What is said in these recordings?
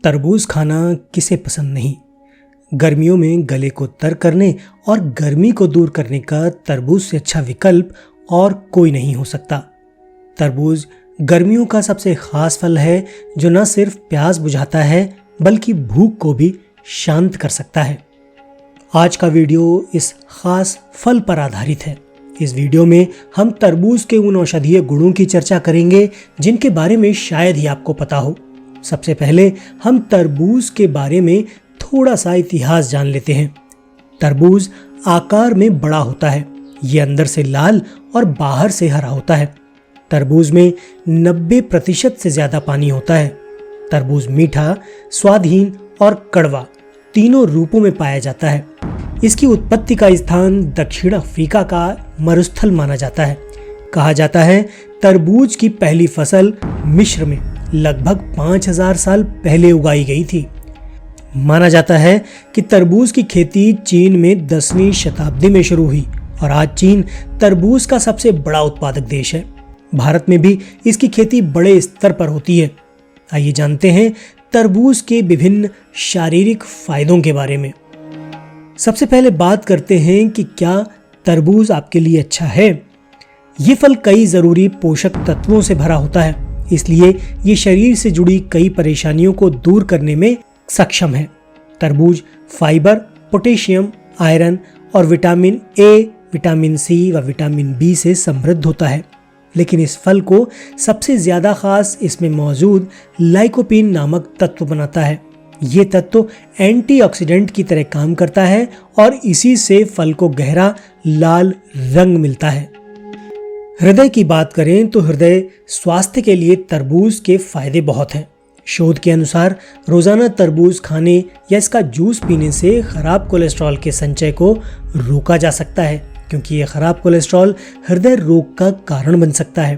तरबूज खाना किसे पसंद नहीं। गर्मियों में गले को तर करने और गर्मी को दूर करने का तरबूज से अच्छा विकल्प और कोई नहीं हो सकता। तरबूज गर्मियों का सबसे खास फल है जो न सिर्फ प्यास बुझाता है बल्कि भूख को भी शांत कर सकता है। आज का वीडियो इस खास फल पर आधारित है। इस वीडियो में हम तरबूज के उन औषधीय गुणों की चर्चा करेंगे जिनके बारे में शायद ही आपको पता हो। सबसे पहले हम तरबूज के बारे में थोड़ा सा इतिहास जान लेते हैं। तरबूज आकार में बड़ा होता है। ये अंदर से लाल और बाहर से हरा होता है। तरबूज में 90% से ज्यादा पानी होता है। तरबूज मीठा, स्वादहीन और कड़वा तीनों रूपों में पाया जाता है। इसकी उत्पत्ति का स्थान दक्षिण अफ्रीका का मरुस्थल माना जाता है। कहा जाता है तरबूज की पहली फसल मिस्र में लगभग 5000 साल पहले उगाई गई थी। माना जाता है कि तरबूज की खेती चीन में 10वीं शताब्दी में शुरू हुई और आज चीन तरबूज का सबसे बड़ा उत्पादक देश है। भारत में भी इसकी खेती बड़े स्तर पर होती है। आइए जानते हैं तरबूज के विभिन्न शारीरिक फायदों के बारे में। सबसे पहले बात करते हैं कि क्या तरबूज आपके लिए अच्छा है। ये फल कई जरूरी पोषक तत्वों से भरा होता है, इसलिए ये शरीर से जुड़ी कई परेशानियों को दूर करने में सक्षम है। तरबूज फाइबर, पोटेशियम, आयरन और विटामिन ए, विटामिन सी व विटामिन बी से समृद्ध होता है। लेकिन इस फल को सबसे ज्यादा खास इसमें मौजूद लाइकोपीन नामक तत्व बनाता है। ये तत्व एंटीऑक्सीडेंट की तरह काम करता है और इसी से फल को गहरा लाल रंग मिलता है। हृदय की बात करें तो हृदय स्वास्थ्य के लिए तरबूज के फायदे बहुत हैं। शोध के अनुसार रोजाना तरबूज खाने या इसका जूस पीने से खराब कोलेस्ट्रॉल के संचय को रोका जा सकता है, क्योंकि यह खराब कोलेस्ट्रॉल हृदय रोग का कारण बन सकता है।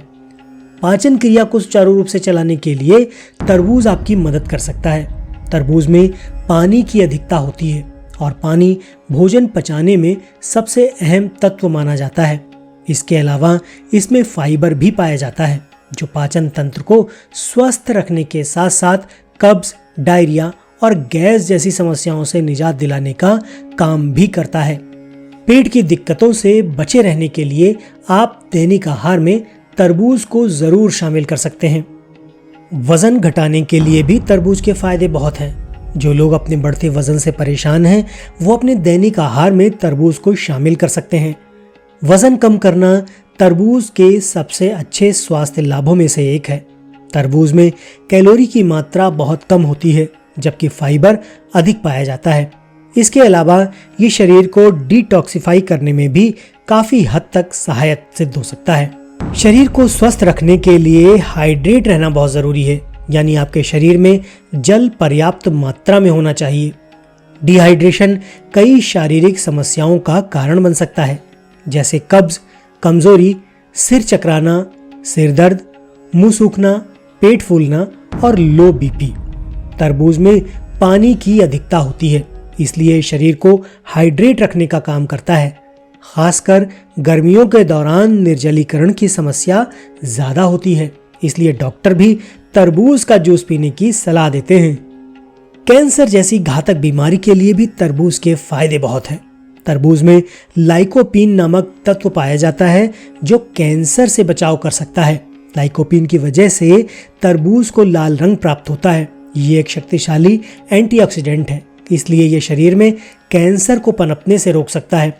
पाचन क्रिया को सुचारू रूप से चलाने के लिए तरबूज आपकी मदद कर सकता है। तरबूज में पानी की अधिकता होती है और पानी भोजन पचाने में सबसे अहम तत्व माना जाता है। इसके अलावा इसमें फाइबर भी पाया जाता है जो पाचन तंत्र को स्वस्थ रखने के साथ साथ कब्ज, डायरिया और गैस जैसी समस्याओं से निजात दिलाने का काम भी करता है। पेट की दिक्कतों से बचे रहने के लिए आप दैनिक आहार में तरबूज को जरूर शामिल कर सकते हैं। वजन घटाने के लिए भी तरबूज के फायदे बहुत हैं। जो लोग अपने बढ़ते वजन से परेशान हैं वो अपने दैनिक आहार में तरबूज को शामिल कर सकते हैं। वजन कम करना तरबूज के सबसे अच्छे स्वास्थ्य लाभों में से एक है। तरबूज में कैलोरी की मात्रा बहुत कम होती है जबकि फाइबर अधिक पाया जाता है। इसके अलावा ये शरीर को डिटॉक्सिफाई करने में भी काफी हद तक सहायक सिद्ध हो सकता है। शरीर को स्वस्थ रखने के लिए हाइड्रेट रहना बहुत जरूरी है, यानी आपके शरीर में जल पर्याप्त मात्रा में होना चाहिए। डिहाइड्रेशन कई शारीरिक समस्याओं का कारण बन सकता है, जैसे कब्ज, कमजोरी, सिर चकराना, सिर दर्द, मुंह सूखना, पेट फूलना और लो बीपी। तरबूज में पानी की अधिकता होती है, इसलिए शरीर को हाइड्रेट रखने का काम करता है। खासकर गर्मियों के दौरान निर्जलीकरण की समस्या ज्यादा होती है, इसलिए डॉक्टर भी तरबूज का जूस पीने की सलाह देते हैं। कैंसर जैसी घातक बीमारी के लिए भी तरबूज के फायदे बहुत हैं। तरबूज में लाइकोपीन नामक तत्व पाया जाता है जो कैंसर से बचाव कर सकता है। लाइकोपीन की वजह से तरबूज को लाल रंग प्राप्त होता है। ये एक शक्तिशाली एंटीऑक्सीडेंट है, इसलिए यह शरीर में कैंसर को पनपने से रोक सकता है।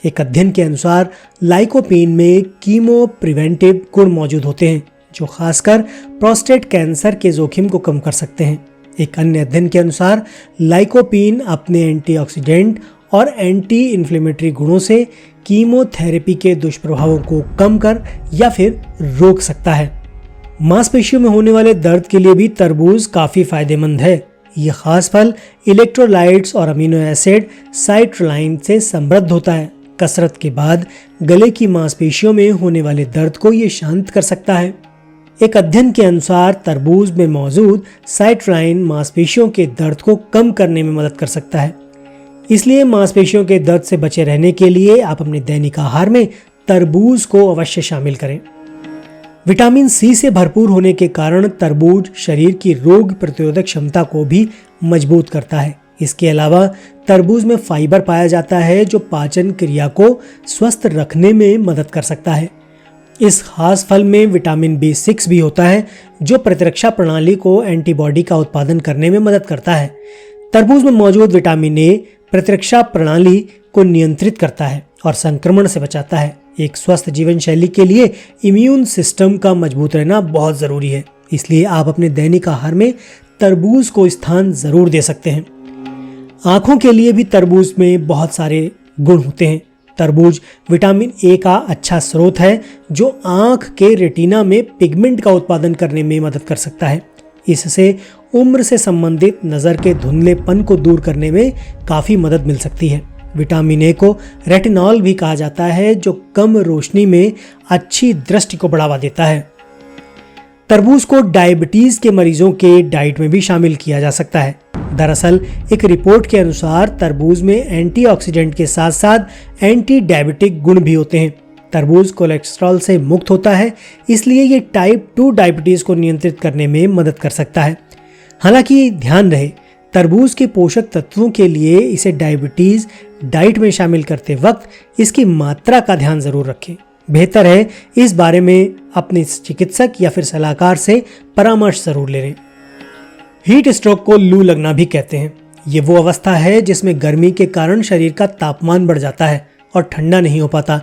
एक अध्ययन के अनुसार लाइकोपीन में कीमो प्रिवेंटिव गुण मौजूद होते हैं जो खासकर प्रोस्टेट कैंसर के जोखिम को कम कर सकते हैं। एक अन्य अध्ययन के अनुसार लाइकोपीन अपने एंटीऑक्सीडेंट और एंटी इन्फ्लेमेटरी गुणों से कीमोथेरेपी के दुष्प्रभावों को कम कर या फिर रोक सकता है। मांसपेशियों में होने वाले दर्द के लिए भी तरबूज काफी फायदेमंद है। यह खास फल इलेक्ट्रोलाइट्स और अमीनो एसिड साइट्रोलाइन से समृद्ध होता है। कसरत के बाद गले की मांसपेशियों में होने वाले दर्द को यह शांत कर सकता है। एक अध्ययन के अनुसार तरबूज में मौजूद साइट्रोलाइन मांसपेशियों के दर्द को कम करने में मदद कर सकता है। इसलिए मांसपेशियों के दर्द से बचे रहने के लिए आप अपने दैनिक आहार में तरबूज को अवश्य शामिल करें। विटामिन सी से भरपूर होने के कारण तरबूज शरीर की रोग प्रतिरोधक क्षमता को भी मजबूत करता है। इसके अलावा तरबूज में फाइबर पाया जाता है जो पाचन क्रिया को स्वस्थ रखने में मदद कर सकता है। इस खास फल में विटामिन B6 भी होता है जो प्रतिरक्षा प्रणाली को एंटीबॉडी का उत्पादन करने में मदद करता है। तरबूज में मौजूद विटामिन ए प्रतिरक्षा प्रणाली को नियंत्रित करता है और संक्रमण से बचाता है। एक स्वस्थ जीवन शैली के लिए इम्यून सिस्टम का मजबूत रहना बहुत ज़रूरी है, इसलिए आप अपने दैनिक आहार में तरबूज को स्थान ज़रूर दे सकते हैं। आँखों के लिए भी तरबूज में बहुत सारे गुण होते हैं। तरबूज विटामिन ए का अच्छा स्रोत है जो आँख के रेटिना में पिगमेंट का उत्पादन करने में मदद कर सकता है। इससे उम्र से संबंधित नज़र के धुंधलेपन को दूर करने में काफ़ी मदद मिल सकती है। विटामिन ए को रेटिनॉल भी कहा जाता है जो कम रोशनी में अच्छी दृष्टि को बढ़ावा देता है। तरबूज को डायबिटीज के मरीजों के डाइट में भी शामिल किया जा सकता है। दरअसल एक रिपोर्ट के अनुसार तरबूज में एंटीऑक्सीडेंट के साथ साथ एंटी डायबिटिक गुण भी होते हैं। तरबूज कोलेस्ट्रॉल से मुक्त होता है, इसलिए ये टाइप 2 डायबिटीज को नियंत्रित करने में मदद कर सकता है। हालांकि ध्यान रहे, तरबूज के पोषक तत्वों के लिए इसे डायबिटीज डाइट में शामिल करते वक्त इसकी मात्रा का ध्यान जरूर रखें। बेहतर है इस बारे में अपने चिकित्सक या फिर सलाहकार से परामर्श जरूर ले लें। हीट स्ट्रोक को लू लगना भी कहते हैं। ये वो अवस्था है जिसमें गर्मी के कारण शरीर का तापमान बढ़ जाता है और ठंडा नहीं हो पाता।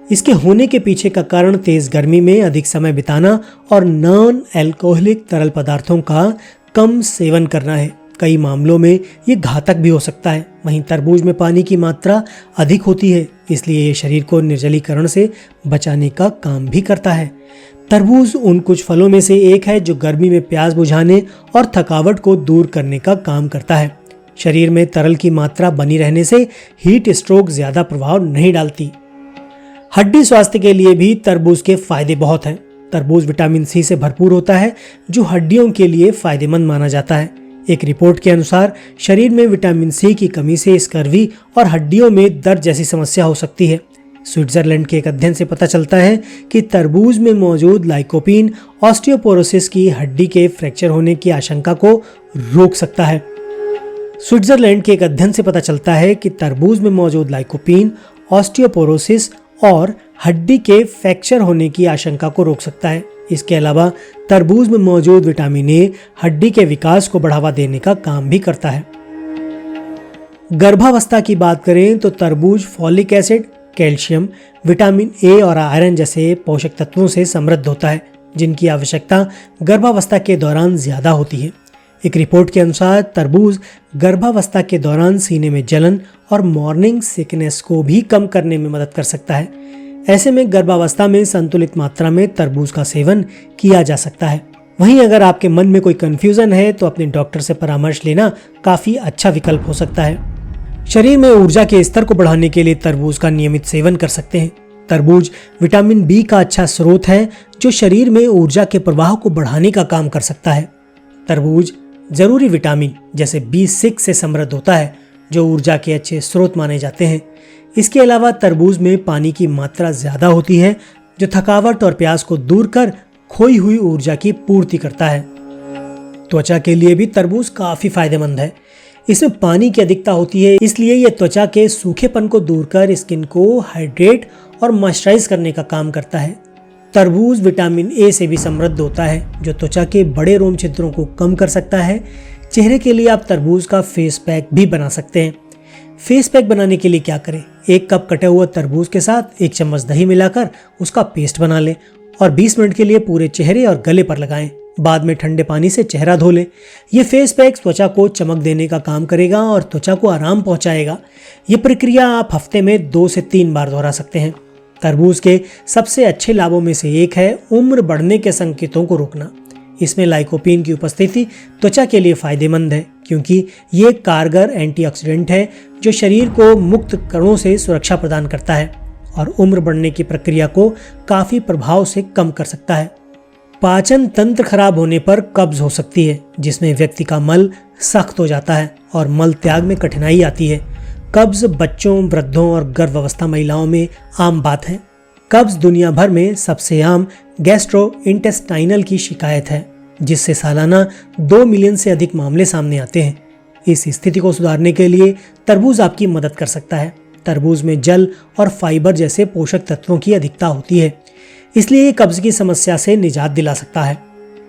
इसके होने के पीछे का कारण तेज गर्मी में अधिक समय बिताना और नॉन अल्कोहलिक तरल पदार्थों का कम सेवन करना है। कई मामलों में ये घातक भी हो सकता है। वहीं तरबूज में पानी की मात्रा अधिक होती है, इसलिए ये शरीर को निर्जलीकरण से बचाने का काम भी करता है। तरबूज उन कुछ फलों में से एक है जो गर्मी में प्यास बुझाने और थकावट को दूर करने का काम करता है। शरीर में तरल की मात्रा बनी रहने से हीट स्ट्रोक ज्यादा प्रभाव नहीं डालती। हड्डी स्वास्थ्य के लिए भी तरबूज के फायदे बहुत हैं। तरबूज विटामिन सी से भरपूर होता है जो हड्डियों के लिए फायदेमंद माना जाता है। एक रिपोर्ट के अनुसार शरीर में विटामिन सी की कमी से स्कर्वी और हड्डियों में दर्द जैसी समस्या हो सकती है। स्विट्जरलैंड के एक अध्ययन से पता चलता है कि तरबूज में मौजूद लाइकोपीन ऑस्टियोपोरोसिस की हड्डी के फ्रैक्चर होने की आशंका को रोक सकता है। स्विट्जरलैंड के एक अध्ययन से पता चलता है कि तरबूज में मौजूद लाइकोपीन ऑस्टियोपोरोसिस और हड्डी के फ्रैक्चर होने की आशंका को रोक सकता है। इसके अलावा तरबूज में मौजूद विटामिन ए हड्डी के विकास को बढ़ावा देने का काम भी करता है। गर्भावस्था की बात करें तो तरबूज folic acid, calcium, vitamin A और आयरन जैसे पोषक तत्वों से समृद्ध होता है, जिनकी आवश्यकता गर्भावस्था के दौरान ज्यादा होती है। एक रिपोर्ट के अनुसार तरबूज गर्भावस्था के दौरान सीने में जलन और मॉर्निंग सिकनेस को भी कम करने में मदद कर सकता है। ऐसे में गर्भावस्था में संतुलित मात्रा में तरबूज का सेवन किया जा सकता है। वहीं अगर आपके मन में कोई कंफ्यूजन है तो अपने डॉक्टर से परामर्श लेना काफी अच्छा विकल्प हो सकता है। शरीर में ऊर्जा के स्तर को बढ़ाने के लिए तरबूज का नियमित सेवन कर सकते हैं। तरबूज विटामिन बी का अच्छा स्रोत है जो शरीर में ऊर्जा के प्रवाह को बढ़ाने का काम कर सकता है। तरबूज जरूरी विटामिन जैसे B6 से समृद्ध होता है जो ऊर्जा के अच्छे स्रोत माने जाते हैं। इसके अलावा तरबूज में पानी की मात्रा ज्यादा होती है जो थकावट और प्यास को दूर कर खोई हुई ऊर्जा की पूर्ति करता है। त्वचा के लिए भी तरबूज काफी फायदेमंद है। इसमें पानी की अधिकता होती है, इसलिए यह त्वचा के सूखेपन को दूर कर स्किन को हाइड्रेट और मॉइस्चराइज करने का काम करता है। तरबूज विटामिन ए से भी समृद्ध होता है जो त्वचा के बड़े रोम छिद्रों को कम कर सकता है। चेहरे के लिए आप तरबूज का फेस पैक भी बना सकते हैं। फेस पैक बनाने के लिए क्या करें? 1 कप कटे हुए तरबूज के साथ 1 चम्मच दही मिलाकर उसका पेस्ट बना लें और 20 मिनट के लिए पूरे चेहरे और गले पर लगाएं। बाद में ठंडे पानी से चेहरा धो लें। ये फेस पैक त्वचा को चमक देने का काम करेगा और त्वचा को आराम पहुंचाएगा। ये प्रक्रिया आप हफ्ते में 2 से 3 बार दोहरा सकते हैं। तरबूज के सबसे अच्छे लाभों में से एक है उम्र बढ़ने के संकेतों को रोकना। इसमें लाइकोपीन की उपस्थिति त्वचा के लिए फायदेमंद है क्योंकि ये एक कारगर एंटीऑक्सीडेंट है जो शरीर को मुक्त कणों से सुरक्षा प्रदान करता है और उम्र बढ़ने की प्रक्रिया को काफी प्रभाव से कम कर सकता है। पाचन तंत्र खराब होने पर कब्ज हो सकती है जिसमें व्यक्ति का मल सख्त हो जाता है और मल त्याग में कठिनाई आती है। कब्ज बच्चों, वृद्धों और गर्भावस्था महिलाओं में आम बात है। कब्ज दुनिया भर में सबसे आम गैस्ट्रोइंटेस्टाइनल की शिकायत है, जिससे सालाना 2 मिलियन से अधिक मामले सामने आते हैं। इस स्थिति को सुधारने के लिए तरबूज आपकी मदद कर सकता है। तरबूज में जल और फाइबर जैसे पोषक तत्वों की अधिकता होती है, इसलिए ये कब्ज की समस्या से निजात दिला सकता है।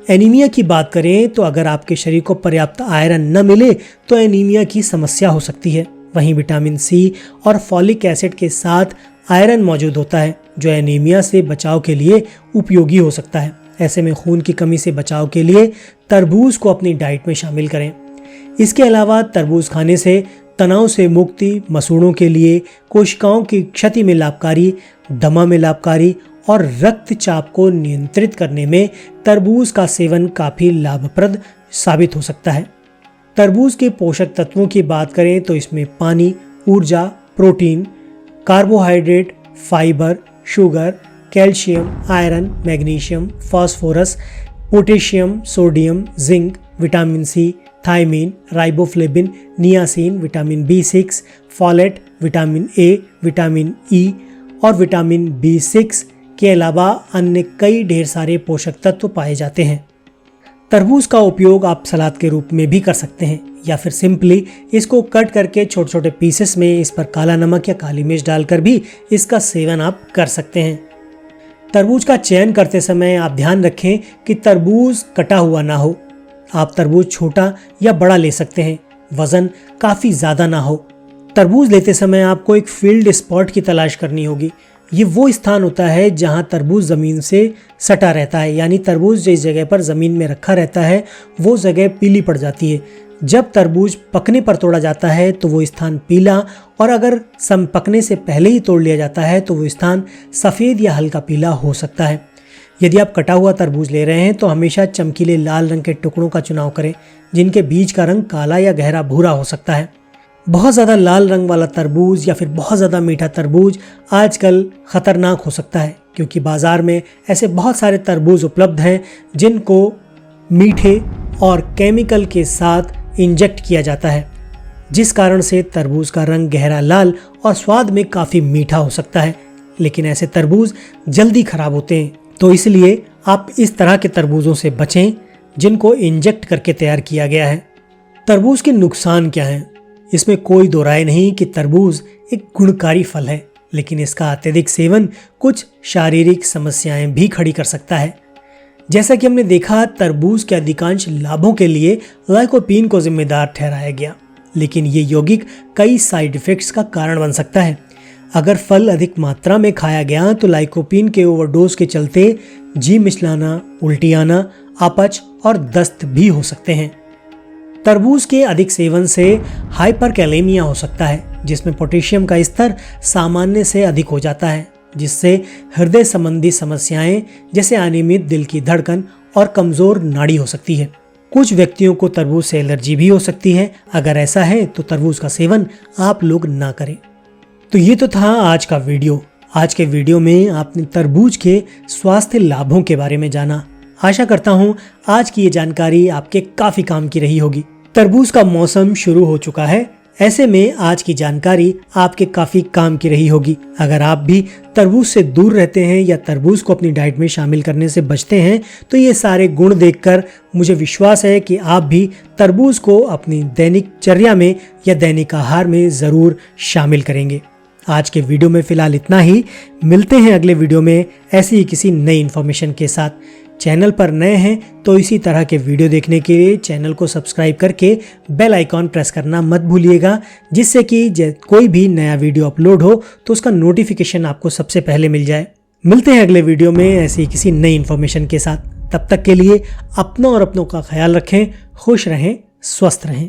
एनीमिया की बात करें तो अगर आपके शरीर को पर्याप्त आयरन न मिले तो एनीमिया की समस्या हो सकती है। वहीं विटामिन सी और फॉलिक एसिड के साथ आयरन मौजूद होता है, जो एनीमिया से बचाव के लिए उपयोगी हो सकता है। ऐसे में खून की कमी से बचाव के लिए तरबूज को अपनी डाइट में शामिल करें। इसके अलावा तरबूज खाने से तनाव से मुक्ति, मसूड़ों के लिए, कोशिकाओं की क्षति में लाभकारी, दमा में लाभकारी और रक्तचाप को नियंत्रित करने में तरबूज का सेवन काफी लाभप्रद साबित हो सकता है। तरबूज के पोषक तत्वों की बात करें तो इसमें पानी, ऊर्जा, protein, carbohydrate, fibre, sugar, calcium, iron, magnesium, phosphorus, potassium, sodium, zinc, vitamin C, thiamine, riboflavin, niacin, vitamin B6, folate, vitamin A, vitamin E और विटामिन B6 के अलावा अन्य कई ढेर सारे पोषक तत्व पाए जाते हैं। तरबूज का उपयोग आप सलाद के रूप में भी कर सकते हैं या फिर सिंपली इसको कट करके छोटे छोटे पीसेस में इस पर काला नमक या काली मिर्च डालकर भी इसका सेवन आप कर सकते हैं। तरबूज का चयन करते समय आप ध्यान रखें कि तरबूज कटा हुआ ना हो। आप तरबूज छोटा या बड़ा ले सकते हैं, वजन काफ़ी ज़्यादा ना हो। तरबूज लेते समय आपको एक फील्ड स्पॉट की तलाश करनी होगी। ये वो स्थान होता है जहां तरबूज ज़मीन से सटा रहता है, यानी तरबूज जिस जगह पर ज़मीन में रखा रहता है वो जगह पीली पड़ जाती है। जब तरबूज पकने पर तोड़ा जाता है तो वो स्थान पीला, और अगर पकने से पहले ही तोड़ लिया जाता है तो वो स्थान सफ़ेद या हल्का पीला हो सकता है। यदि आप कटा हुआ तरबूज ले रहे हैं तो हमेशा चमकीले लाल रंग के टुकड़ों का चुनाव करें, जिनके बीज का रंग काला या गहरा भूरा हो सकता है। बहुत ज़्यादा लाल रंग वाला तरबूज या फिर बहुत ज़्यादा मीठा तरबूज आजकल ख़तरनाक हो सकता है, क्योंकि बाज़ार में ऐसे बहुत सारे तरबूज उपलब्ध हैं जिनको मीठे और केमिकल के साथ इंजेक्ट किया जाता है, जिस कारण से तरबूज का रंग गहरा लाल और स्वाद में काफ़ी मीठा हो सकता है। लेकिन ऐसे तरबूज जल्दी ख़राब होते हैं, तो इसलिए आप इस तरह के तरबूजों से बचें जिनको इंजेक्ट करके तैयार किया गया है। तरबूज के नुकसान क्या हैं? इसमें कोई दो राय नहीं कि तरबूज एक गुणकारी फल है, लेकिन इसका अत्यधिक सेवन कुछ शारीरिक समस्याएं भी खड़ी कर सकता है। जैसा कि हमने देखा, तरबूज के अधिकांश लाभों के लिए लाइकोपीन को जिम्मेदार ठहराया गया, लेकिन ये यौगिक कई साइड इफेक्ट्स का कारण बन सकता है। अगर फल अधिक मात्रा में खाया गया तो लाइकोपीन के ओवरडोज के चलते जी मिचलाना, उल्टी आना, अपच और दस्त भी हो सकते हैं। तरबूज के अधिक सेवन से हाइपरकैलेमिया हो सकता है, जिसमें पोटेशियम का स्तर सामान्य से अधिक हो जाता है, जिससे हृदय संबंधी समस्याएं जैसे अनियमित दिल की धड़कन और कमजोर नाड़ी हो सकती है। कुछ व्यक्तियों को तरबूज से एलर्जी भी हो सकती है। अगर ऐसा है तो तरबूज का सेवन आप लोग ना करें। तो ये तो था आज का वीडियो। आज के वीडियो में आपने तरबूज के स्वास्थ्य लाभों के बारे में जाना। आशा करता हूँ आज की ये जानकारी आपके काफी काम की रही होगी। तरबूज का मौसम शुरू हो चुका है, ऐसे में आज की जानकारी आपके काफी काम की रही होगी। अगर आप भी तरबूज से दूर रहते हैं या तरबूज को अपनी डाइट में शामिल करने से बचते हैं तो ये सारे गुण देखकर मुझे विश्वास है कि आप भी तरबूज को अपनी दैनिक चर्या में या दैनिक आहार में जरूर शामिल करेंगे। आज के वीडियो में फिलहाल इतना ही। मिलते हैं अगले वीडियो में ऐसी ही किसी नई इन्फॉर्मेशन के साथ। चैनल पर नए हैं तो इसी तरह के वीडियो देखने के लिए चैनल को सब्सक्राइब करके बेल आइकॉन प्रेस करना मत भूलिएगा, जिससे कि कोई भी नया वीडियो अपलोड हो तो उसका नोटिफिकेशन आपको सबसे पहले मिल जाए। मिलते हैं अगले वीडियो में ऐसी किसी नई इन्फॉर्मेशन के साथ। तब तक के लिए अपना और अपनों का ख्याल रखें, खुश रहें, स्वस्थ रहें।